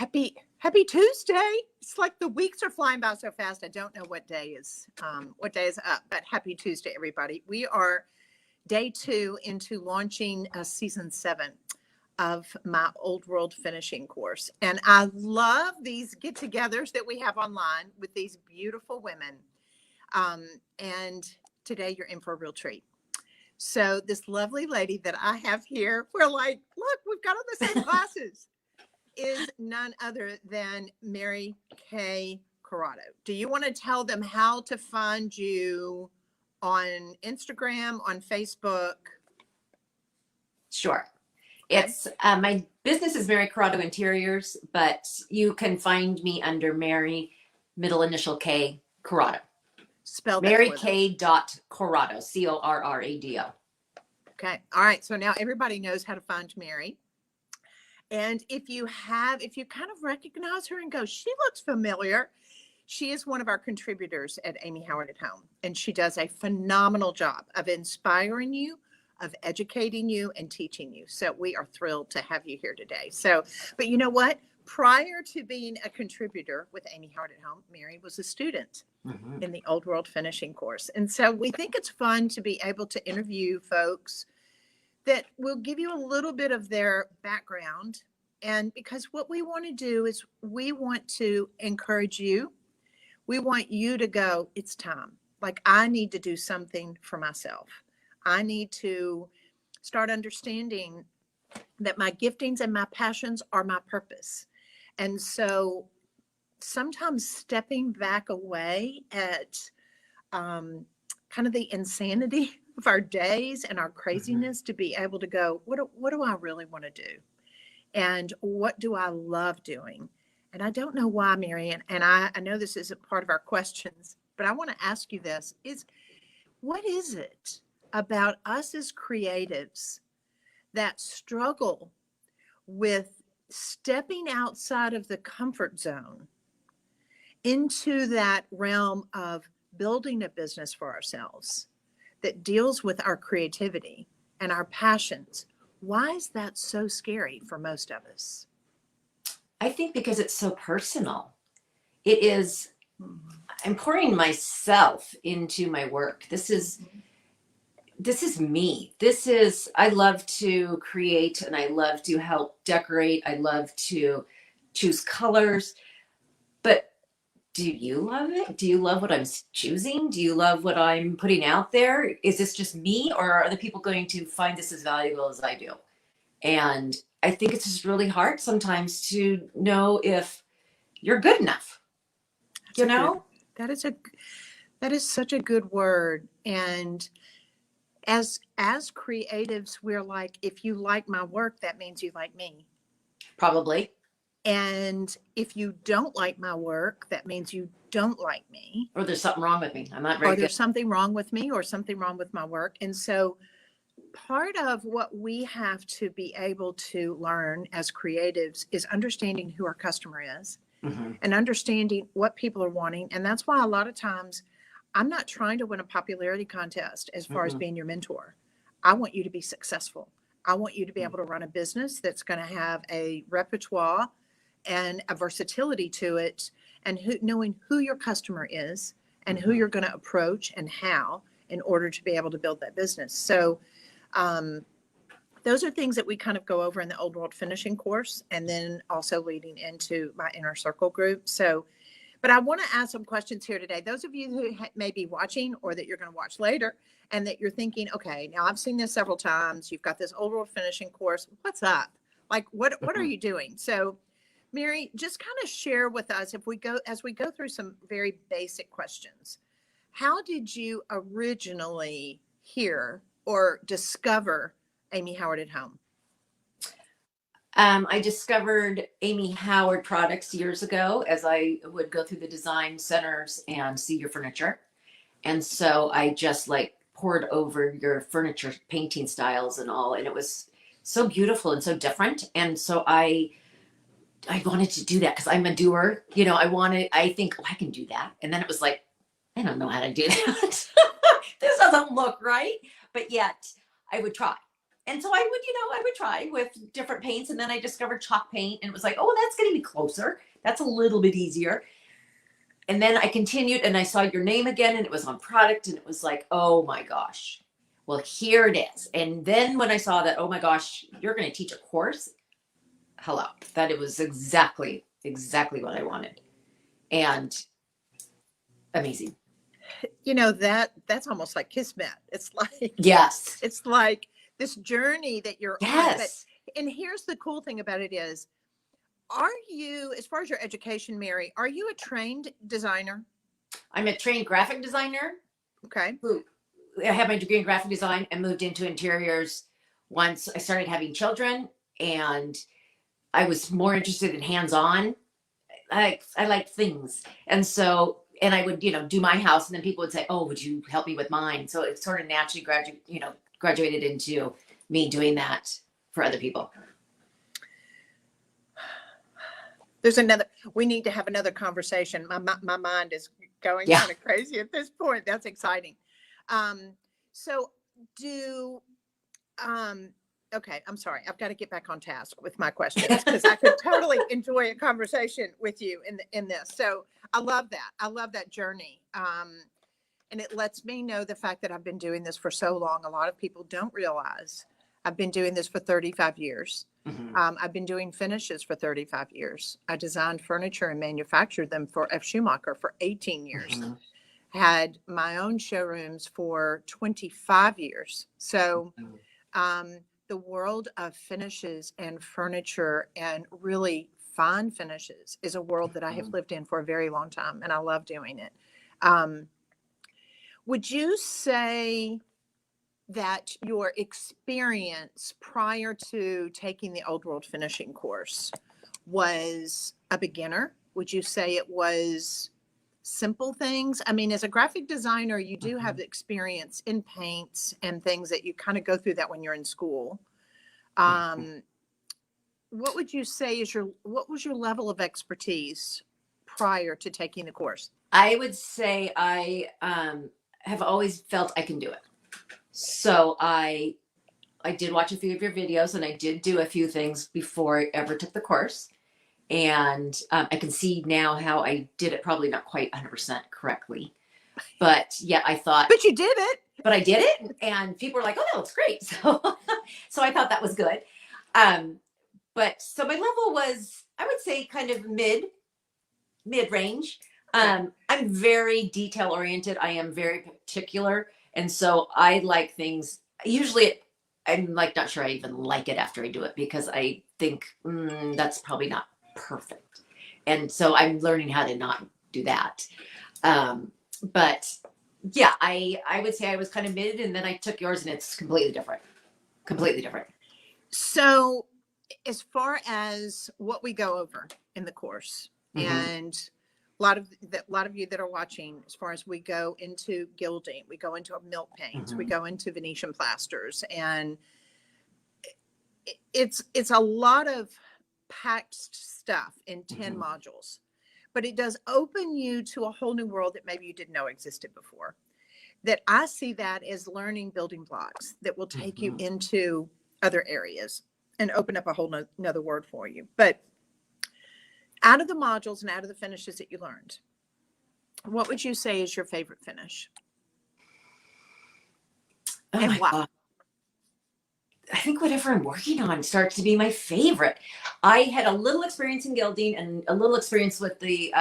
Happy Tuesday. It's like the weeks are flying by so fast. I don't know what day is up, but happy Tuesday, everybody. We are day 2 into launching season 7 of my Old World finishing course. And I love these get-togethers that we have online with these beautiful women. And today you're in for a real treat. So this lovely lady that I have here, we're like, look, we've got on the same glasses, is none other than Mary Kay Corrado. Do you want to tell them how to find you on Instagram, on Facebook? Sure. It's my business is Mary Corrado Interiors, but you can find me under Mary, middle initial K, Corrado. Spell that Mary for them. K. Corrado, Corrado. Okay. All right. So now everybody knows how to find Mary. And if you kind of recognize her and go, she looks familiar, she is one of our contributors at Amy Howard at Home. And she does a phenomenal job of inspiring you, of educating you, and teaching you. So we are thrilled to have you here today. So, but you know what? Prior to being a contributor with Amy Howard at Home, Mary was a student in the Old World finishing course. And so we think it's fun to be able to interview folks that will give you a little bit of their background. And because what we want to do is we want to encourage you. We want you to go, it's time. Like, I need to do something for myself. I need to start understanding that my giftings and my passions are my purpose. And so sometimes stepping back away at kind of the insanity of our days and our craziness to be able to go, what do I really want to do? And what do I love doing? And I don't know why, Mary, and I know this isn't part of our questions, but I want to ask you this, what is it about us as creatives that struggle with stepping outside of the comfort zone into that realm of building a business for ourselves that deals with our creativity and our passions? Why is that so scary for most of us? I think because it's so personal. It is, I'm pouring myself into my work. This is me. I love to create and I love to help decorate. I love to choose colors. But do you love it? Do you love what I'm choosing? Do you love what I'm putting out there? Is this just me, or are other people going to find this as valuable as I do? And I think it's just really hard sometimes to know if you're good enough. That is such a good word. And as creatives, we're like, if you like my work, that means you like me. Probably. And if you don't like my work, that means you don't like me. Or there's something wrong with me. I'm not very good. Or there's something wrong with me, or something wrong with my work. And so part of what we have to be able to learn as creatives is understanding who our customer is and understanding what people are wanting. And that's why a lot of times I'm not trying to win a popularity contest as far as being your mentor. I want you to be successful. I want you to be able to run a business that's going to have a repertoire and a versatility to it, and knowing who your customer is and who you're going to approach and how in order to be able to build that business. So those are things that we kind of go over in the Old World finishing course, and then also leading into my inner circle group. So, but I want to ask some questions here today. Those of you who may be watching, or that you're going to watch later, and that you're thinking, okay, now I've seen this several times. You've got this Old World finishing course. What's up? Like, what are you doing? So, Mary, just kind of share with us, as we go through some very basic questions. How did you originally hear or discover Amy Howard at Home? I discovered Amy Howard products years ago as I would go through the design centers and see your furniture. And so I just poured over your furniture painting styles and all. And it was so beautiful and so different. And so I wanted to do that because I'm a doer. I think, I can do that. And then it was like, I don't know how to do that. This doesn't look right. But yet I would try. And so I would try with different paints. And then I discovered chalk paint and it was like, oh, that's getting me closer. That's a little bit easier. And then I continued and I saw your name again and it was on product and it was like, oh my gosh, well, here it is. And then when I saw that, oh my gosh, you're going to teach a course. Hello, that it was exactly what I wanted. And amazing. You know, that's almost like kismet. It's like, Yes. it's like this journey that you're on. Yes. And here's the cool thing about it is, are you, as far as your education, Mary, are you a trained designer? I'm a trained graphic designer. Okay. I have my degree in graphic design and moved into interiors once I started having children, and I was more interested in hands-on. I like things. And so, and I would, do my house and then people would say, oh, would you help me with mine? So it sort of naturally graduated into me doing that for other people. We need to have another conversation. My mind is going Yeah. kind of crazy at this point. That's exciting. Okay, I'm sorry. I've got to get back on task with my questions because I could totally enjoy a conversation with you in this. So I love that. I love that journey. And it lets me know the fact that I've been doing this for so long. A lot of people don't realize I've been doing this for 35 years. Mm-hmm. I've been doing finishes for 35 years. I designed furniture and manufactured them for F. Schumacher for 18 years. Mm-hmm. Had my own showrooms for 25 years. So the world of finishes and furniture and really fine finishes is a world that I have lived in for a very long time, and I love doing it. Would you say that your experience prior to taking the Old World finishing course was a beginner? Would you say it was simple things? I mean, as a graphic designer, you do have experience in paints and things that you kind of go through that when you're in school. What would you say what was your level of expertise prior to taking the course? I would say I have always felt I can do it. So I did watch a few of your videos and I did do a few things before I ever took the course. And I can see now how I did it probably not quite 100% correctly. But yeah, I thought. But you did it. But I did it. And people were like, oh, that looks great. So I thought that was good. But so my level was, I would say, kind of mid-range. I'm very detail oriented. I am very particular. And so I like things, usually I'm like, not sure I even like it after I do it because I think that's probably not perfect. And so I'm learning how to not do that. But yeah, I would say I was kind of mid, and then I took yours and it's completely different. So as far as what we go over in the course, and a lot of you that are watching, as far as we go into gilding, we go into milk paints, we go into Venetian plasters, and it's a lot of packed stuff in 10 modules, but it does open you to a whole new world that maybe you didn't know existed before. That I see that as learning building blocks that will take you into other areas and open up a whole another word for you. But out of the modules and out of the finishes that you learned, what would you say is your favorite finish? Oh and my why? God. I think whatever I'm working on starts to be my favorite. I had a little experience in gilding and a little experience with the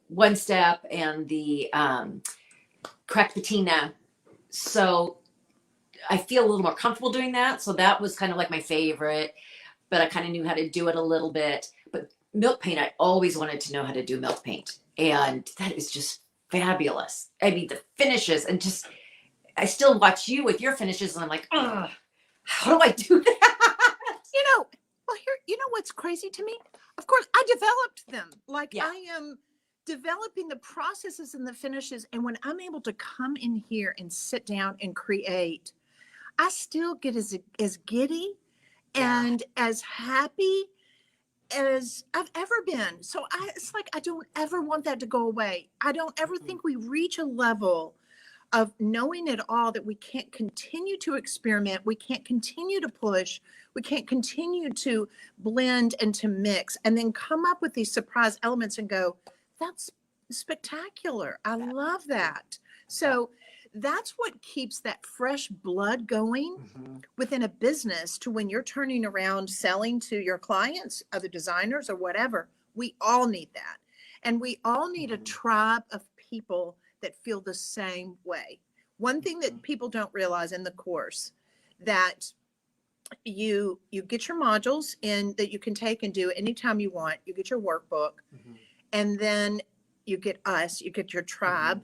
one step and the cracked patina. So I feel a little more comfortable doing that. So that was kind of like my favorite, but I kind of knew how to do it a little bit. But milk paint, I always wanted to know how to do milk paint. And that is just fabulous. I mean, the finishes and just, I still watch you with your finishes and I'm like, oh, how do I do that? You know what's crazy to me? Of course, I developed them. Yeah. I am developing the processes and the finishes. And when I'm able to come in here and sit down and create, I still get as giddy and as happy as I've ever been. So it's like, I don't ever want that to go away. I don't ever think we reach a level of knowing it all, that we can't continue to experiment, we can't continue to push, we can't continue to blend and to mix and then come up with these surprise elements and go, that's spectacular. I love that. So that's what keeps that fresh blood going within a business, to when you're turning around selling to your clients, other designers or whatever. We all need that. And we all need a tribe of people that feel the same way. One thing that people don't realize in the course, that you get your modules in that you can take and do anytime you want. You get your workbook, and then you get us, you get your tribe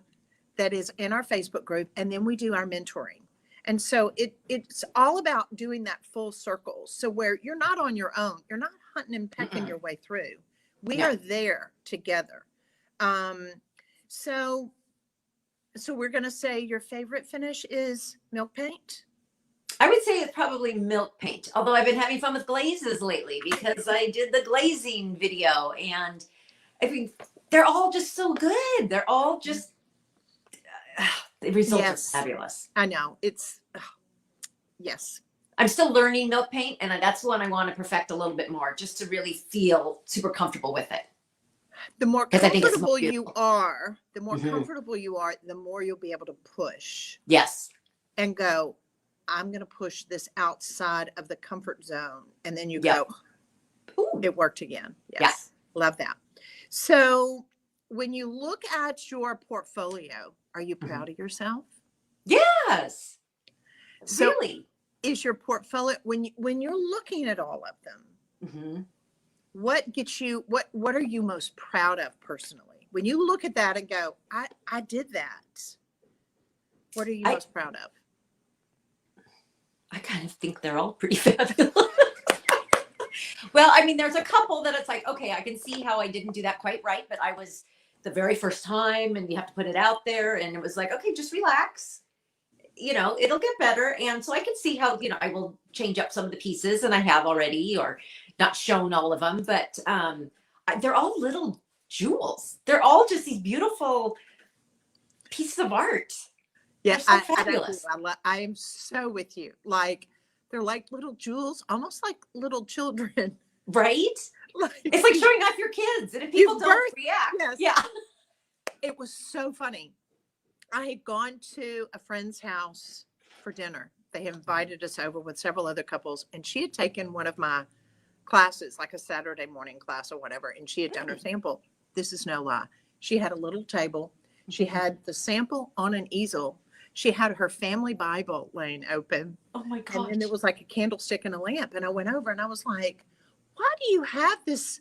that is in our Facebook group, and then we do our mentoring. And so it's all about doing that full circle. So where you're not on your own, you're not hunting and pecking your way through. We are there together. So we're going to say your favorite finish is milk paint. I would say it's probably milk paint, although I've been having fun with glazes lately because I did the glazing video, and I mean, they're all just so good. They're all just, the results are fabulous. I know. It's, yes. I'm still learning milk paint, and that's one I want to perfect a little bit more, just to really feel super comfortable with it. The more comfortable you are, the more comfortable you are, the more you'll be able to push. Yes. And go, I'm going to push this outside of the comfort zone. And then you go, ooh, it worked again. Yes. Love that. So when you look at your portfolio, are you proud of yourself? Yes. So really? Is your portfolio, when you're looking at all of them, what gets you, what are you most proud of personally? When you look at that and go, I did that. What are you most proud of? I kind of think they're all pretty fabulous. Well, I mean, there's a couple that it's like, okay, I can see how I didn't do that quite right, but I was the very first time and you have to put it out there. And it was like, okay, just relax. You know, it'll get better. And so I can see how, you know, I will change up some of the pieces, and I have already, or not shown all of them, but they're all little jewels. They're all just these beautiful pieces of art. Yes, so fabulous. I am so with you. Like, they're like little jewels, almost like little children. Right? Like, it's like showing off your kids. And if people don't react. Yeah. It was so funny. I had gone to a friend's house for dinner. They had invited us over with several other couples, and she had taken one of my classes, like a Saturday morning class or whatever, and she had done her sample. This is no lie. She had a little table. She had the sample on an easel. She had her family Bible laying open. Oh my gosh. And then there was like a candlestick and a lamp. And I went over and I was like, why do you have this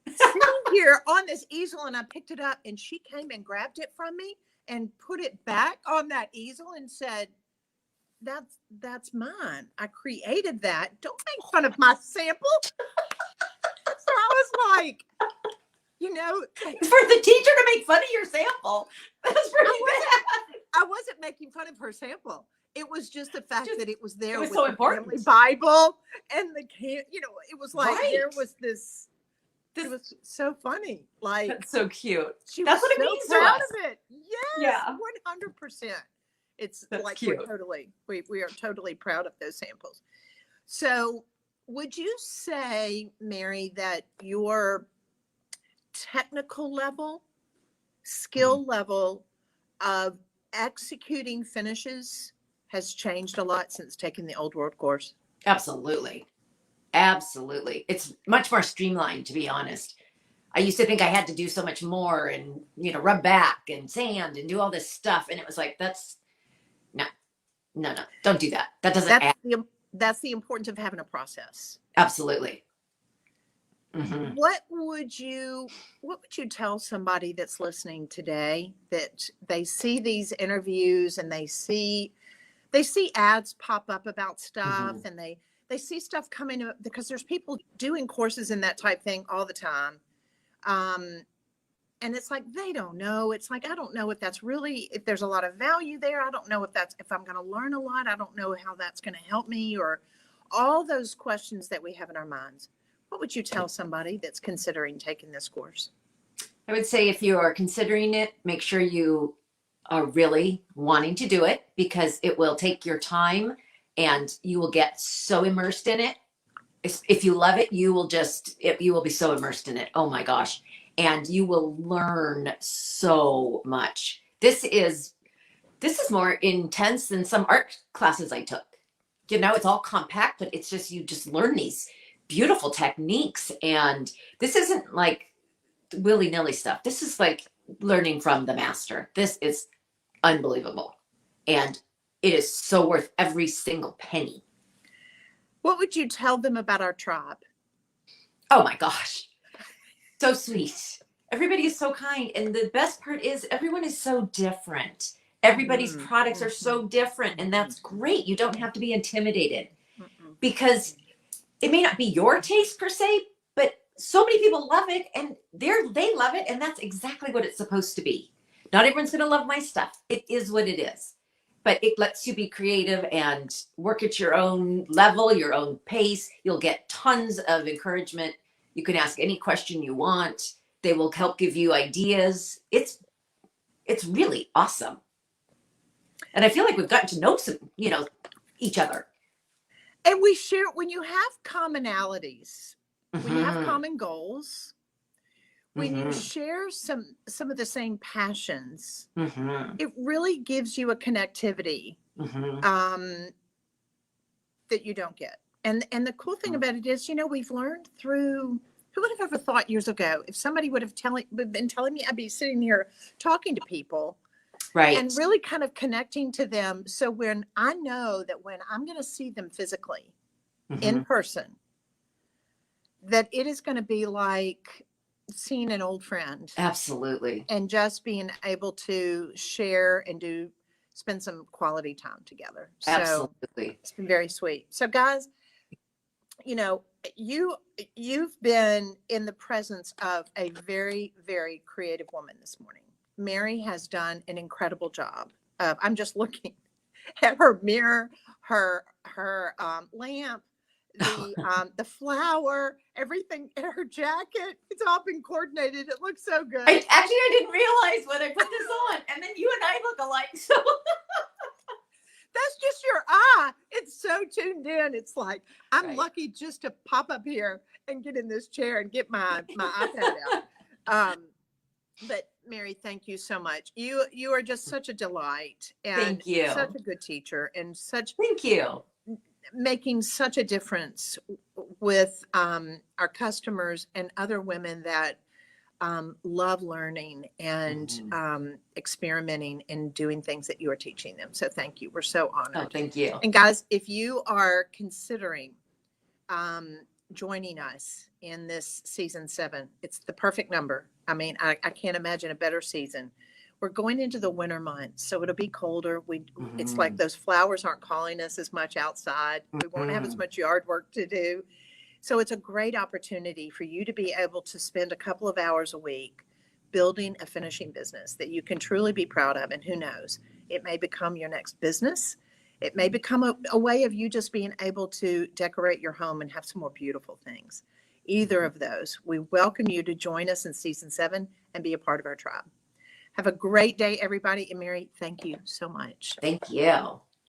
sitting here on this easel? And I picked it up, and she came and grabbed it from me and put it back on that easel and said, that's mine. I created that. Don't make fun of my sample. So I was like, you know, for the teacher to make fun of your sample, that's pretty bad. I wasn't making fun of her sample. It was just the fact that it was there. It was with so the important. family Bible and the you know, it was like there was this. It was so funny. Like, that's so cute. That's what it so means to proud us. of it. Yes, 100%. It's that's like cute. we are totally proud of those samples. So, would you say, Mary, that your technical level, skill level of executing finishes has changed a lot since taking the Old World course? Absolutely. Absolutely. It's much more streamlined, to be honest. I used to think I had to do so much more and, you know, rub back and sand and do all this stuff. And it was like, no, don't do that. That doesn't add. That's the importance of having a process. Absolutely. What would you tell somebody that's listening today, that they see these interviews and they see ads pop up about stuff, and they see stuff coming up because there's people doing courses and that type thing all the time. And it's like, they don't know. It's like, I don't know if there's a lot of value there. I don't know if I'm going to learn a lot. I don't know how that's going to help me, or all those questions that we have in our minds. What would you tell somebody that's considering taking this course? I would say, if you are considering it, make sure you are really wanting to do it, because it will take your time and you will get so immersed in it. If you love it, you will be so immersed in it. Oh my gosh. And you will learn so much. This is more intense than some art classes I took. It's all compact, but it's just, you just learn these beautiful techniques. And this isn't like willy-nilly stuff. This is like learning from the master. This is unbelievable. And it is so worth every single penny. What would you tell them about our tribe? Oh my gosh. So sweet. Everybody is so kind. And the best part is everyone is so different. Everybody's products are so different. And that's great. You don't have to be intimidated, because it may not be your taste per se, but so many people love it and they love it. And that's exactly what it's supposed to be. Not everyone's going to love my stuff. It is what it is. But it lets you be creative and work at your own level, your own pace. You'll get tons of encouragement. You can ask any question you want. They will help give you ideas. It's really awesome. And I feel like we've gotten to know each other. And we share, when you have commonalities, when you have common goals, when you share some of the same passions, it really gives you a connectivity that you don't get. And the cool thing about it is, we've learned through, who would have ever thought years ago, if somebody would have been telling me, I'd be sitting here talking to people, right, and really kind of connecting to them. So when I know that when I'm going to see them physically in person, that it is going to be like seeing an old friend. Absolutely. And just being able to share and spend some quality time together. So absolutely. It's been very sweet. So guys, you've been in the presence of a very, very creative woman this morning. Mary has done an incredible job. I'm just looking at her mirror, her lamp, the flower, everything in her jacket. It's all been coordinated. It looks so good. I didn't realize when I put this on, and then you and I look alike. So that's just your eye. It's so tuned in. It's like I'm lucky just to pop up here and get in this chair and get my iPad out. But Mary, thank you so much. You are just such a delight, and thank you. Such a good teacher, and thank you, making such a difference with our customers and other women that love learning and experimenting and doing things that you are teaching them. So thank you. We're so honored. Oh, thank you. And guys, if you are considering joining us in this season 7, it's the perfect number. I mean, I can't imagine a better season. We're going into the winter months, so it'll be colder. It's like those flowers aren't calling us as much outside. We won't have as much yard work to do. So it's a great opportunity for you to be able to spend a couple of hours a week building a finishing business that you can truly be proud of. And who knows, it may become your next business. It may become a way of you just being able to decorate your home and have some more beautiful things. Either of those, we welcome you to join us in season 7 and be a part of our tribe. Have a great day, everybody. And Mary, thank you so much. Thank you.